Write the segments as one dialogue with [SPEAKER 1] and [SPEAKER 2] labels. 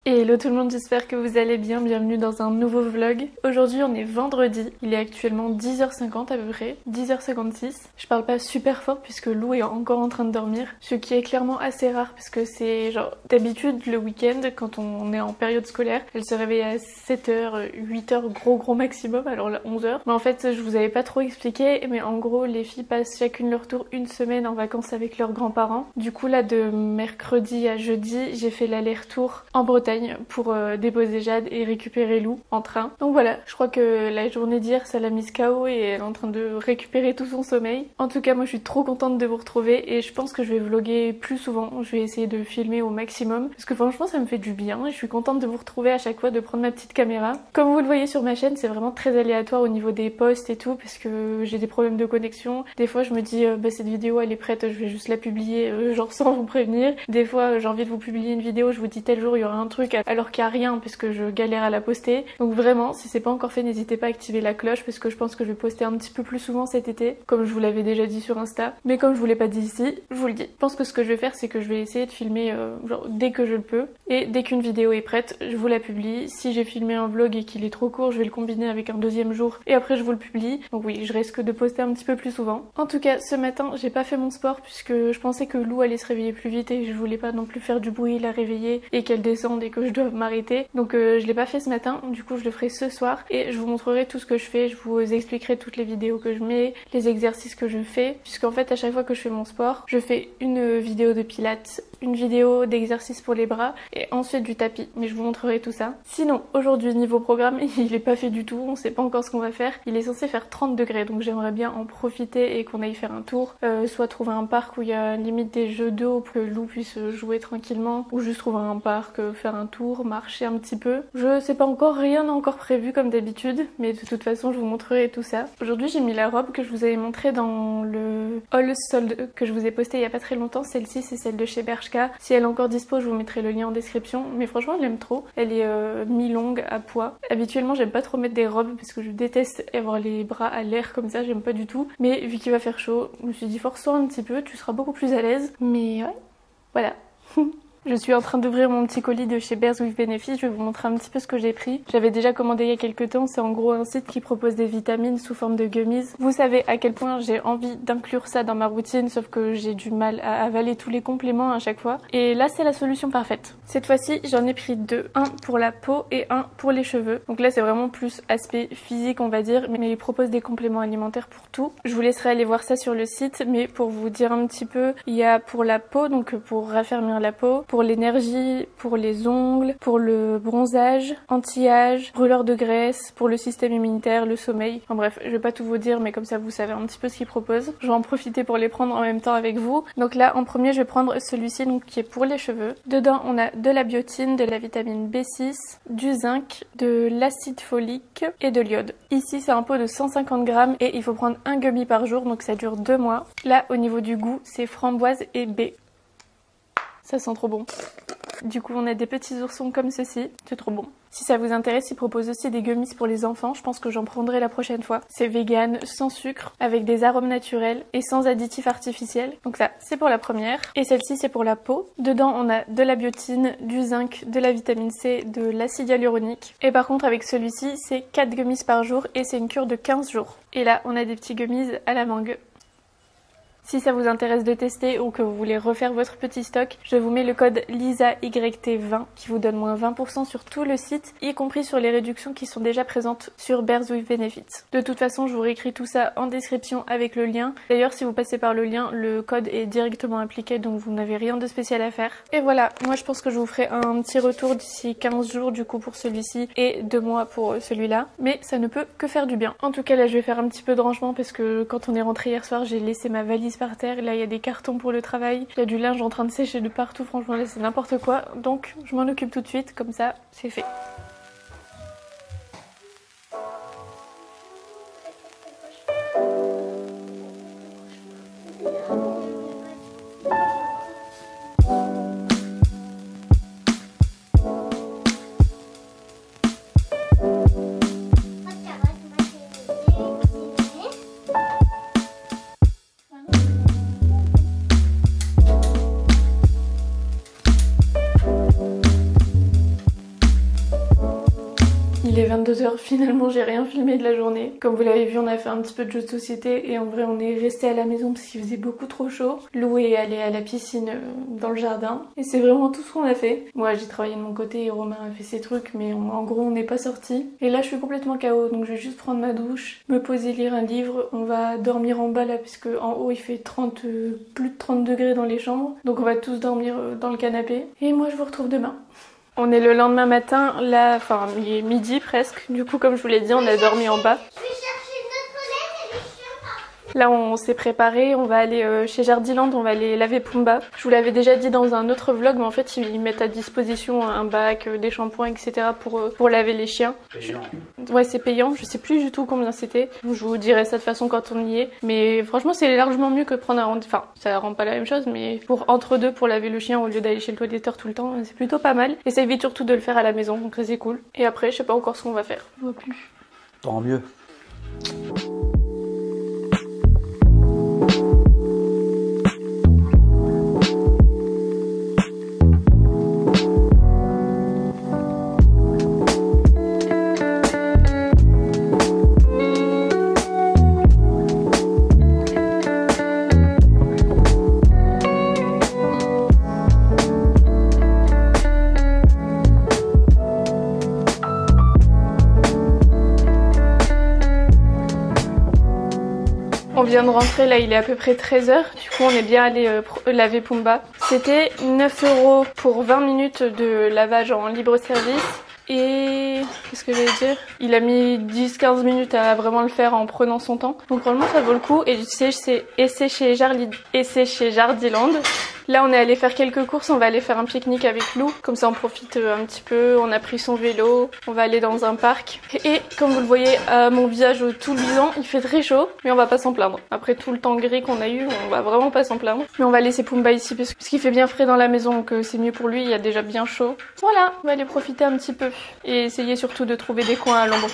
[SPEAKER 1] Et hello tout le monde, j'espère que vous allez bien, bienvenue dans un nouveau vlog. Aujourd'hui on est vendredi, il est actuellement 10h50 à peu près, 10h56. Je parle pas super fort puisque Lou est encore en train de dormir, ce qui est clairement assez rare parce que c'est genre d'habitude le week-end quand on est en période scolaire, elle se réveille à 7h, 8h gros maximum, alors là 11h. Mais en fait je vous avais pas trop expliqué, mais en gros les filles passent chacune leur tour une semaine en vacances avec leurs grands-parents. Du coup là de mercredi à jeudi j'ai fait l'aller-retour en Bretagne pour déposer Jade et récupérer Lou en train. Donc voilà, je crois que la journée d'hier ça l'a mise KO et elle est en train de récupérer tout son sommeil. En tout cas moi je suis trop contente de vous retrouver et je pense que je vais vlogger plus souvent. Je vais essayer de filmer au maximum parce que franchement ça me fait du bien et je suis contente de vous retrouver à chaque fois, de prendre ma petite caméra. Comme vous le voyez sur ma chaîne, c'est vraiment très aléatoire au niveau des posts et tout parce que j'ai des problèmes de connexion. Des fois je me dis bah cette vidéo elle est prête, je vais juste la publier genre sans vous prévenir. Des fois j'ai envie de vous publier une vidéo, je vous dis tel jour il y aura un truc alors qu'il n'y a rien parce que je galère à la poster. Donc vraiment si c'est pas encore fait, n'hésitez pas à activer la cloche parce que je pense que je vais poster un petit peu plus souvent cet été, comme je vous l'avais déjà dit sur Insta. Mais comme je vous l'ai pas dit ici, je vous le dis. Je pense que ce que je vais faire c'est que je vais essayer de filmer genre dès que je le peux, et dès qu'une vidéo est prête je vous la publie. Si j'ai filmé un vlog et qu'il est trop court, je vais le combiner avec un deuxième jour et après je vous le publie. Donc oui, je risque de poster un petit peu plus souvent. En tout cas ce matin j'ai pas fait mon sport puisque je pensais que Lou allait se réveiller plus vite et je voulais pas non plus faire du bruit, la réveiller et qu'elle descende et que je doive m'arrêter. Donc je l'ai pas fait ce matin, du coup je le ferai ce soir et je vous montrerai tout ce que je fais, je vous expliquerai toutes les vidéos que je mets, les exercices que je fais, puisqu'en fait à chaque fois que je fais mon sport, je fais une vidéo de pilates, une vidéo d'exercice pour les bras et ensuite du tapis, mais je vous montrerai tout ça. Sinon aujourd'hui niveau programme il est pas fait du tout, on sait pas encore ce qu'on va faire. Il est censé faire 30 degrés donc j'aimerais bien en profiter et qu'on aille faire un tour, soit trouver un parc où il y a limite des jeux d'eau pour que Lou puisse jouer tranquillement, ou juste trouver un parc, faire un tour, marcher un petit peu. Je sais pas encore, rien n'est encore prévu comme d'habitude, mais de toute façon je vous montrerai tout ça. Aujourd'hui j'ai mis la robe que je vous avais montrée dans le haul solde que je vous ai posté il y a pas très longtemps. Celle-ci c'est celle de chez Bershka. Si elle est encore dispo je vous mettrai le lien en description, mais franchement je l'aime trop. Elle est mi-longue à pois. Habituellement j'aime pas trop mettre des robes parce que je déteste avoir les bras à l'air comme ça, j'aime pas du tout. Mais vu qu'il va faire chaud, je me suis dit force-toi un petit peu, tu seras beaucoup plus à l'aise. Mais ouais, voilà. Je suis en train d'ouvrir mon petit colis de chez Bears with Benefits, je vais vous montrer un petit peu ce que j'ai pris. J'avais déjà commandé il y a quelques temps, c'est en gros un site qui propose des vitamines sous forme de gummies. Vous savez à quel point j'ai envie d'inclure ça dans ma routine, sauf que j'ai du mal à avaler tous les compléments à chaque fois. Et là c'est la solution parfaite. Cette fois-ci j'en ai pris deux, un pour la peau et un pour les cheveux. Donc là c'est vraiment plus aspect physique on va dire, mais ils proposent des compléments alimentaires pour tout. Je vous laisserai aller voir ça sur le site, mais pour vous dire un petit peu, il y a pour la peau, donc pour raffermir la peau, pour l'énergie, pour les ongles, pour le bronzage, anti-âge, brûleur de graisse, pour le système immunitaire, le sommeil. Enfin bref, je vais pas tout vous dire, mais comme ça vous savez un petit peu ce qu'ils proposent. Je vais en profiter pour les prendre en même temps avec vous. Donc là en premier je vais prendre celui-ci donc qui est pour les cheveux. Dedans on a de la biotine, de la vitamine B6, du zinc, de l'acide folique et de l'iode. Ici c'est un pot de 150 grammes et il faut prendre un gummy par jour, donc ça dure 2 mois. Là au niveau du goût c'est framboise et baie. Ça sent trop bon. Du coup on a des petits oursons comme ceci, c'est trop bon. Si ça vous intéresse, ils proposent aussi des gummies pour les enfants, je pense que j'en prendrai la prochaine fois. C'est vegan, sans sucre, avec des arômes naturels et sans additifs artificiels. Donc ça, c'est pour la première. Et celle-ci, c'est pour la peau. Dedans, on a de la biotine, du zinc, de la vitamine C, de l'acide hyaluronique. Et par contre, avec celui-ci, c'est 4 gummies par jour et c'est une cure de 15 jours. Et là, on a des petits gummies à la mangue. Si ça vous intéresse de tester ou que vous voulez refaire votre petit stock, je vous mets le code LISAYT20 qui vous donne moins 20% sur tout le site, y compris sur les réductions qui sont déjà présentes sur Bears with Benefits. De toute façon, je vous réécris tout ça en description avec le lien. D'ailleurs, si vous passez par le lien, le code est directement appliqué, donc vous n'avez rien de spécial à faire. Et voilà, moi je pense que je vous ferai un petit retour d'ici 15 jours du coup pour celui-ci et 2 mois pour celui-là. Mais ça ne peut que faire du bien. En tout cas, là je vais faire un petit peu de rangement parce que quand on est rentré hier soir, j'ai laissé ma valise par terre. Là il y a des cartons pour le travail, il y a du linge en train de sécher de partout, franchement là c'est n'importe quoi. Donc je m'en occupe tout de suite, comme ça c'est fait. Il est 22h, finalement j'ai rien filmé de la journée. Comme vous l'avez vu, on a fait un petit peu de jeux de société et en vrai on est resté à la maison parce qu'il faisait beaucoup trop chaud. Lou est allé à la piscine dans le jardin et c'est vraiment tout ce qu'on a fait. Moi j'ai travaillé de mon côté et Romain a fait ses trucs mais en gros on n'est pas sortis. Et là je suis complètement KO donc je vais juste prendre ma douche, me poser, lire un livre. On va dormir en bas là puisque en haut il fait plus de 30 degrés dans les chambres. Donc on va tous dormir dans le canapé et moi je vous retrouve demain. On est le lendemain matin, là, enfin il est midi presque, du coup comme je vous l'ai dit on a dormi en bas. Là on s'est préparé, on va aller chez Jardiland, on va aller laver Pumba. Je vous l'avais déjà dit dans un autre vlog mais en fait ils mettent à disposition un bac, des shampoings etc. pour laver les chiens.
[SPEAKER 2] Payant.
[SPEAKER 1] Ouais c'est payant, je sais plus du tout combien c'était. Je vous dirai ça de toute façon quand on y est. Mais franchement c'est largement mieux que prendre un rendez-vous. Enfin ça rend pas la même chose mais pour entre deux pour laver le chien au lieu d'aller chez le toiletteur tout le temps c'est plutôt pas mal. Et ça évite surtout de le faire à la maison donc ça c'est cool. Et après je sais pas encore ce qu'on va faire. Je vois plus.
[SPEAKER 2] Tant mieux.
[SPEAKER 1] On vient de rentrer, là il est à peu près 13h, du coup on est bien allé laver Pumba. C'était 9 € pour 20 minutes de lavage en libre service. Et qu'est-ce que j'allais dire? Il a mis 10-15 minutes à vraiment le faire en prenant son temps. Donc vraiment ça vaut le coup. Et c'est chez Jardiland. Là on est allé faire quelques courses, on va aller faire un pique-nique avec Lou. Comme ça on profite un petit peu, on a pris son vélo, on va aller dans un parc. Et comme vous le voyez à mon visage tout luisant, il fait très chaud, mais on va pas s'en plaindre. Après tout le temps gris qu'on a eu, on va vraiment pas s'en plaindre. Mais on va laisser Pumba ici parce qu'il fait bien frais dans la maison, donc c'est mieux pour lui, il y a déjà bien chaud. Voilà, on va aller profiter un petit peu. Et essayer surtout de trouver des coins à l'ombre.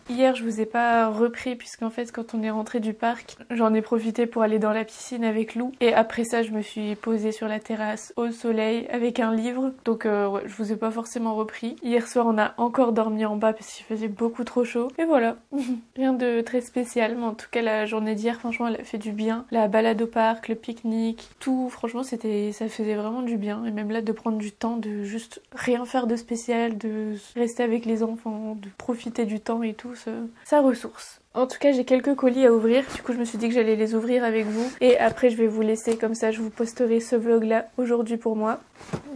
[SPEAKER 1] Hier je vous ai pas repris puisqu'en fait quand on est rentré du parc j'en ai profité pour aller dans la piscine avec Lou et après ça je me suis posée sur la terrasse au soleil avec un livre donc ouais, je vous ai pas forcément repris. Hier soir on a encore dormi en bas parce qu'il faisait beaucoup trop chaud et voilà. Rien de très spécial mais en tout cas la journée d'hier franchement elle a fait du bien. La balade au parc, le pique-nique, tout franchement ça faisait vraiment du bien et même là de prendre du temps de juste rien faire de spécial, de rester avec les enfants, de profiter du temps et tout, ça ressource. En tout cas j'ai quelques colis à ouvrir, du coup je me suis dit que j'allais les ouvrir avec vous et après je vais vous laisser comme ça, je vous posterai ce vlog là aujourd'hui pour moi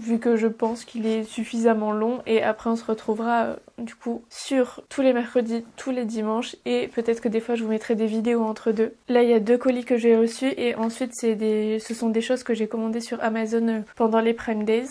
[SPEAKER 1] vu que je pense qu'il est suffisamment long et après on se retrouvera du coup sur tous les mercredis, tous les dimanches et peut-être que des fois je vous mettrai des vidéos entre deux. Là il y a 2 colis que j'ai reçus et ensuite ce sont des choses que j'ai commandées sur Amazon pendant les Prime Days.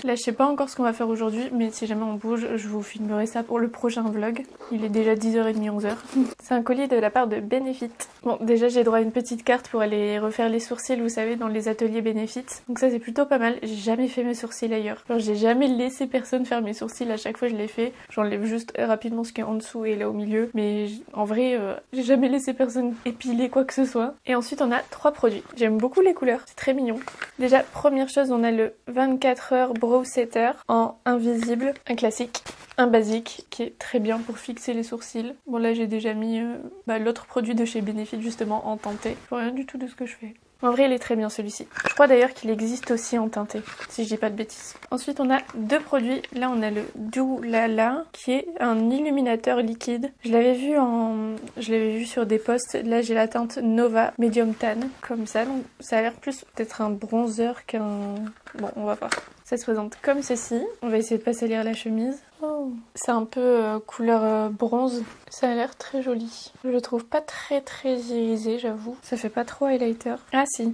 [SPEAKER 1] Là je sais pas encore ce qu'on va faire aujourd'hui, mais si jamais on bouge, je vous filmerai ça pour le prochain vlog. Il est déjà 10h30, 11h. C'est un colis de la part de Benefit. Bon, déjà j'ai droit à une petite carte pour aller refaire les sourcils, vous savez, dans les ateliers Benefit. Donc ça c'est plutôt pas mal. J'ai jamais fait mes sourcils ailleurs. Genre j'ai jamais laissé personne faire mes sourcils, à chaque fois je les fais. J'enlève juste rapidement ce qui est en dessous et là au milieu. Mais en vrai, j'ai jamais laissé personne épiler quoi que ce soit. Et ensuite on a 3 produits. J'aime beaucoup les couleurs, c'est très mignon. Déjà, première chose, on a le 24h Brow Setter en invisible, un classique. Un basique qui est très bien pour fixer les sourcils. Bon là j'ai déjà mis l'autre produit de chez Benefit justement en teinté. Je vois rien du tout de ce que je fais. En vrai il est très bien celui-ci. Je crois d'ailleurs qu'il existe aussi en teinté, si je dis pas de bêtises. Ensuite on a 2 produits. Là on a le Doulala qui est un illuminateur liquide. Je l'avais vu sur des posts. Là j'ai la teinte Nova Medium Tan comme ça. Donc ça a l'air plus peut-être un bronzer qu'un... Bon on va voir. Ça se présente comme ceci. On va essayer de pas salir la chemise. Oh. C'est un peu couleur bronze. Ça a l'air très joli. Je le trouve pas très irisé, j'avoue. Ça fait pas trop highlighter. Ah si.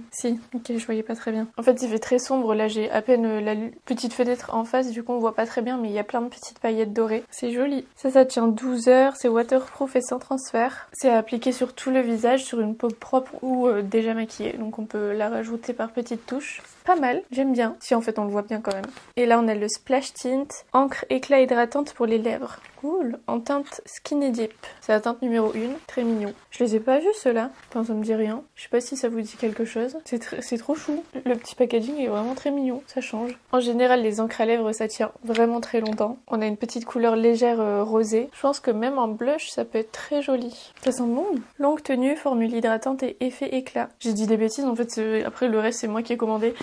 [SPEAKER 1] Ok, je voyais pas très bien. En fait, il fait très sombre. Là, j'ai à peine la petite fenêtre en face. Du coup, on voit pas très bien, mais il y a plein de petites paillettes dorées. C'est joli. Ça tient 12 heures. C'est waterproof et sans transfert. C'est à appliquer sur tout le visage, sur une peau propre ou déjà maquillée. Donc, on peut la rajouter par petites touches. Pas mal, j'aime bien. Si en fait on le voit bien quand même. Et là on a le Splash Tint, encre éclat hydratante pour les lèvres. Cool. En teinte Skinny Dip. C'est la teinte numéro 1, très mignon. Je les ai pas vus ceux-là. Enfin ça me dit rien. Je sais pas si ça vous dit quelque chose. C'est trop chou. Le petit packaging est vraiment très mignon, ça change. En général les encres à lèvres ça tient vraiment très longtemps. On a une petite couleur légère rosée. Je pense que même en blush ça peut être très joli. Ça sent bon. Longue tenue, formule hydratante et effet éclat. J'ai dit des bêtises en fait, après le reste c'est moi qui ai commandé.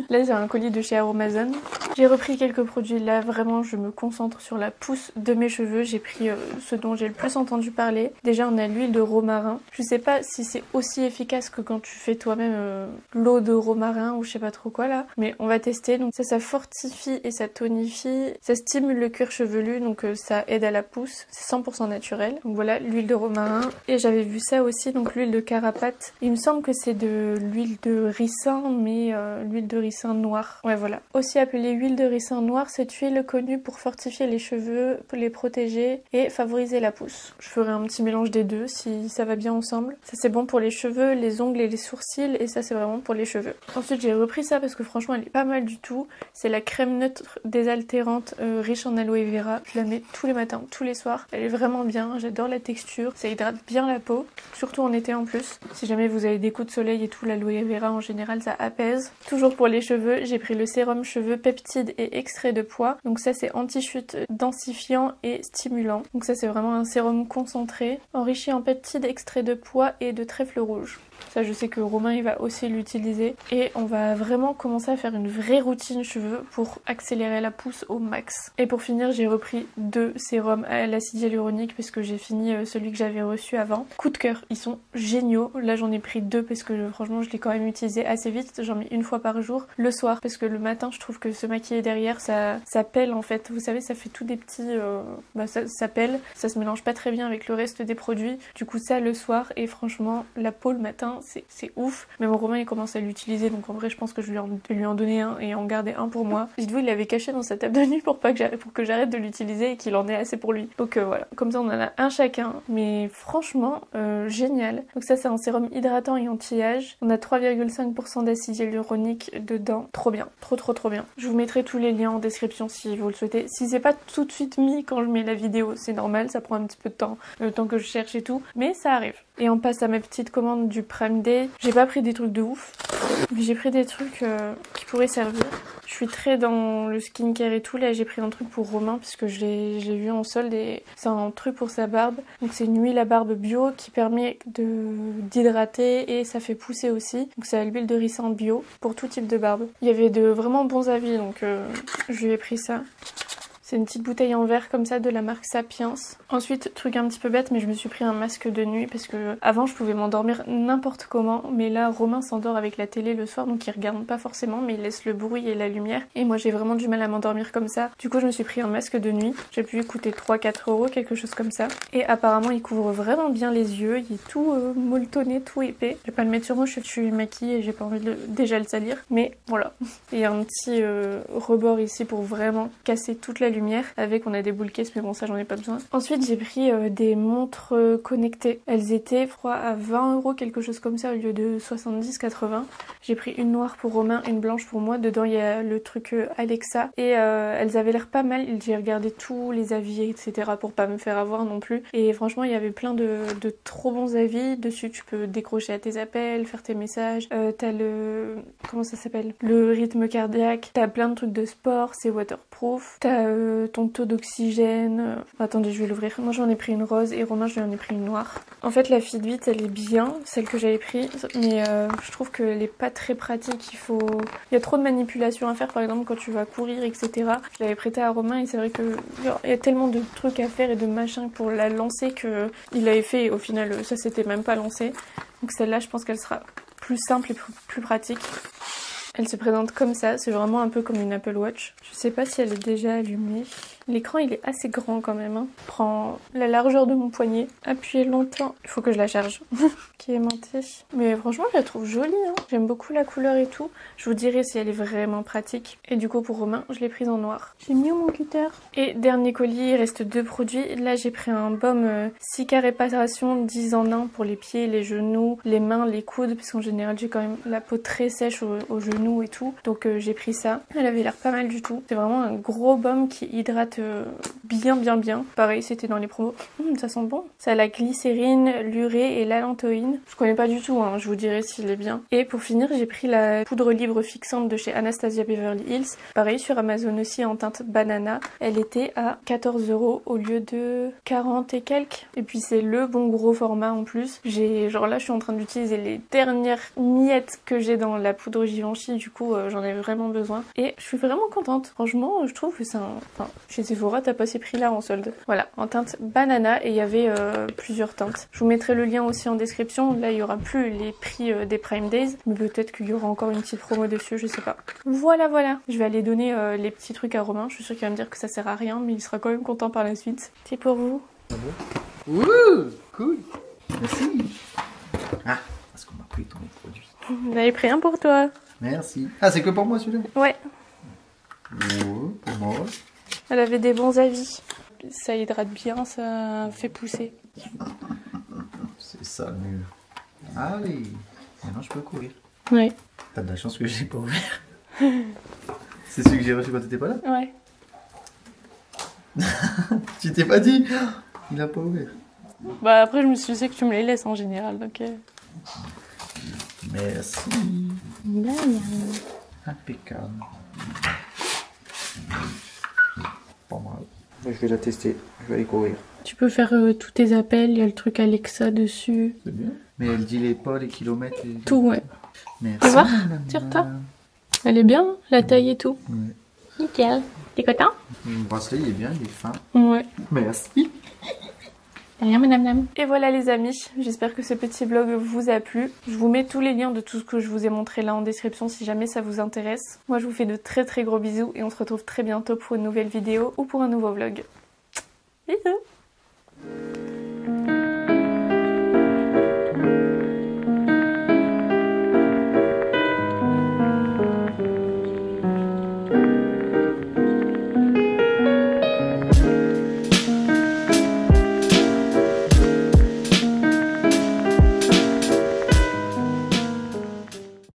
[SPEAKER 1] Là j'ai un colis de chez Aromazone. J'ai repris quelques produits. Là vraiment je me concentre sur la pousse de mes cheveux. J'ai pris ce dont j'ai le plus entendu parler. Déjà on a l'huile de romarin. Je sais pas si c'est aussi efficace que quand tu fais toi-même l'eau de romarin ou je sais pas trop quoi là. Mais on va tester. Donc ça fortifie et ça tonifie. Ça stimule le cuir chevelu donc ça aide à la pousse. C'est 100% naturel. Donc voilà l'huile de romarin. Et j'avais vu ça aussi, donc l'huile de carapate. Il me semble que c'est de l'huile de ricin mais l'huile de ricin noir. Ouais voilà. Aussi appelée huile de ricin noir, cette huile connue pour fortifier les cheveux, pour les protéger et favoriser la pousse. Je ferai un petit mélange des deux si ça va bien ensemble. Ça c'est bon pour les cheveux, les ongles et les sourcils et ça c'est vraiment pour les cheveux. Ensuite j'ai repris ça parce que franchement elle est pas mal du tout. C'est la crème neutre désaltérante riche en aloe vera. Je la mets tous les matins, tous les soirs. Elle est vraiment bien, j'adore la texture. Ça hydrate bien la peau, surtout en été en plus. Si jamais vous avez des coups de soleil et tout, l'aloe vera en général ça apaise. Toujours pour les cheveux, j'ai pris le sérum cheveux peptide et extrait de pois. Donc ça c'est anti-chute, densifiant et stimulant. Donc ça c'est vraiment un sérum concentré, enrichi en peptide, extrait de pois et de trèfle rouge. Ça je sais que Romain il va aussi l'utiliser. Et on va vraiment commencer à faire une vraie routine cheveux pour accélérer la pousse au max. Et pour finir j'ai repris 2 sérums à l'acide hyaluronique parce que j'ai fini celui que j'avais reçu avant. Coup de cœur, ils sont géniaux. Là j'en ai pris 2 parce que franchement je l'ai quand même utilisé assez vite. J'en mets une fois par jour le soir parce que le matin je trouve que se maquiller derrière ça pèle en fait. Vous savez ça fait tout des petits... ça pèle. Ça se mélange pas très bien avec le reste des produits. Du coup ça le soir et franchement la peau le matin c'est ouf. Même Romain il commence à l'utiliser donc en vrai je pense que je vais lui en donner un et en garder un pour moi. Dites-vous il l'avait caché dans sa table de nuit pour que j'arrête de l'utiliser et qu'il en ait assez pour lui. Donc voilà, comme ça on en a un chacun. Mais franchement génial. Donc ça c'est un sérum hydratant et anti-âge. On a 3,5% d'acide hyaluronique dedans. Trop bien, trop bien. Je vous mettrai tous les liens en description si vous le souhaitez. Si c'est pas tout de suite mis quand je mets la vidéo, c'est normal, ça prend un petit peu de temps, le temps que je cherche et tout, mais ça arrive. Et on passe à ma petite commande du Prime Day. J'ai pas pris des trucs de ouf, mais j'ai pris des trucs qui pourraient servir. Je suis très dans le skincare et tout. Là j'ai pris un truc pour Romain puisque je l'ai vu en solde et c'est un truc pour sa barbe. Donc c'est une huile à barbe bio qui permet d'hydrater et ça fait pousser aussi. Donc c'est l'huile de ricin bio pour tout type de barbe. Il y avait de vraiment bons avis donc je lui ai pris ça. C'est une petite bouteille en verre comme ça de la marque Sapiens. Ensuite, truc un petit peu bête, mais je me suis pris un masque de nuit parce que avant je pouvais m'endormir n'importe comment, mais là Romain s'endort avec la télé le soir donc il regarde pas forcément mais il laisse le bruit et la lumière et moi j'ai vraiment du mal à m'endormir comme ça. Du coup je me suis pris un masque de nuit, j'ai pu coûter 3-4 euros, quelque chose comme ça. Et apparemment il couvre vraiment bien les yeux, il est tout molletonné, tout épais. Je vais pas le mettre sur moi, je suis maquillée et j'ai pas envie de déjà le salir, mais voilà. Il y a un petit rebord ici pour vraiment casser toute la lumière. Avec on a des boules caisses mais bon ça j'en ai pas besoin. Ensuite j'ai pris des montres connectées. Elles étaient je crois à 20 euros quelque chose comme ça au lieu de 70-80. J'ai pris une noire pour Romain, une blanche pour moi. Dedans il y a le truc Alexa et elles avaient l'air pas mal. J'ai regardé tous les avis etc pour pas me faire avoir non plus. Et franchement il y avait plein de trop bons avis. Dessus tu peux décrocher à tes appels, faire tes messages. T'as le... comment ça s'appelle? Le rythme cardiaque. T'as plein de trucs de sport, c'est waterproof. T'as ton taux d'oxygène. Attendez, je vais l'ouvrir. Moi j'en ai pris une rose et Romain j'en ai pris une noire. En fait la Fitbit elle est bien, celle que j'avais prise, mais je trouve qu'elle est pas très pratique. Il y a trop de manipulations à faire, par exemple quand tu vas courir etc. Je l'avais prêtée à Romain et c'est vrai que il y a tellement de trucs à faire et de machins pour la lancer que il avait fait et au final ça s'était même pas lancé. Donc celle-là je pense qu'elle sera plus simple et plus pratique. Elle se présente comme ça, c'est vraiment un peu comme une Apple Watch. Je sais pas si elle est déjà allumée. L'écran il est assez grand quand même, hein. Prend la largeur de mon poignet. Appuyez longtemps. Il faut que je la charge. Qui est aimantée. Mais franchement je la trouve jolie, hein. J'aime beaucoup la couleur et tout. Je vous dirai si elle est vraiment pratique. Et du coup pour Romain je l'ai prise en noir. J'ai mis où mon cutter? Et dernier colis, il reste 2 produits. Là j'ai pris un baume Cica Réparation 10 en 1 pour les pieds, les genoux, les mains, les coudes. Parce qu'en général j'ai quand même la peau très sèche aux genoux et tout. Donc j'ai pris ça. Elle avait l'air pas mal du tout. C'est vraiment un gros baume qui hydrate bien. Pareil c'était dans les promos. Ça sent bon. Ça a la glycérine, l'urée et l'allantoïne. Je connais pas du tout, hein. Je vous dirai s'il est bien. Et pour finir j'ai pris la poudre libre fixante de chez Anastasia Beverly Hills. Pareil sur Amazon aussi en teinte banana. Elle était à 14 euros au lieu de 40 et quelques. Et puis c'est le bon gros format en plus. Genre là je suis en train d'utiliser les dernières miettes que j'ai dans la poudre Givenchy. Du coup j'en ai vraiment besoin. Et je suis vraiment contente. Franchement je trouve que c'est un... Enfin, chez Sephora t'as pas ces prix là en solde. Voilà, en teinte banana et il y avait plusieurs teintes. Je vous mettrai le lien aussi en description. Là il y aura plus les prix des Prime Days. Mais peut-être qu'il y aura encore une petite promo dessus, je sais pas. Voilà. Je vais aller donner les petits trucs à Romain. Je suis sûre qu'il va me dire que ça sert à rien, mais il sera quand même content par la suite. C'est pour vous.
[SPEAKER 2] Ah bon? Ouh, cool. Merci. Ah, parce qu'on m'a pris ton produit.
[SPEAKER 1] J'en avais pris un pour toi.
[SPEAKER 2] Merci. Ah, c'est que pour moi celui-là?
[SPEAKER 1] Ouais.
[SPEAKER 2] Oh, pour moi.
[SPEAKER 1] Elle avait des bons avis. Ça hydrate bien, ça fait pousser.
[SPEAKER 2] C'est ça le mieux. Allez, maintenant je peux courir.
[SPEAKER 1] Ouais.
[SPEAKER 2] T'as de la chance que j'ai pas ouvert. C'est celui que j'ai reçu quand t'étais pas là?
[SPEAKER 1] Ouais.
[SPEAKER 2] Tu t'es pas dit? Il a pas ouvert.
[SPEAKER 1] Bah après je me suis dit que tu me les laisses en général donc...
[SPEAKER 2] Merci. Impeccable. Pas mal. Je vais la tester, je vais aller courir.
[SPEAKER 1] Tu peux faire tous tes appels, il y a le truc Alexa dessus.
[SPEAKER 2] C'est bien. Mais elle dit les kilomètres et...
[SPEAKER 1] Tout, ouais.
[SPEAKER 2] Merci.
[SPEAKER 1] Tu vois? Tire-toi. Elle est bien, la taille et tout.
[SPEAKER 2] Ouais.
[SPEAKER 1] Nickel. T'es content?
[SPEAKER 2] Le bracelet il est bien, il est fin.
[SPEAKER 1] Ouais.
[SPEAKER 2] Merci.
[SPEAKER 1] Rien, madame. Et voilà les amis, j'espère que ce petit vlog vous a plu. Je vous mets tous les liens de tout ce que je vous ai montré là en description si jamais ça vous intéresse. Moi je vous fais de très gros bisous et on se retrouve très bientôt pour une nouvelle vidéo ou pour un nouveau vlog. Bisous.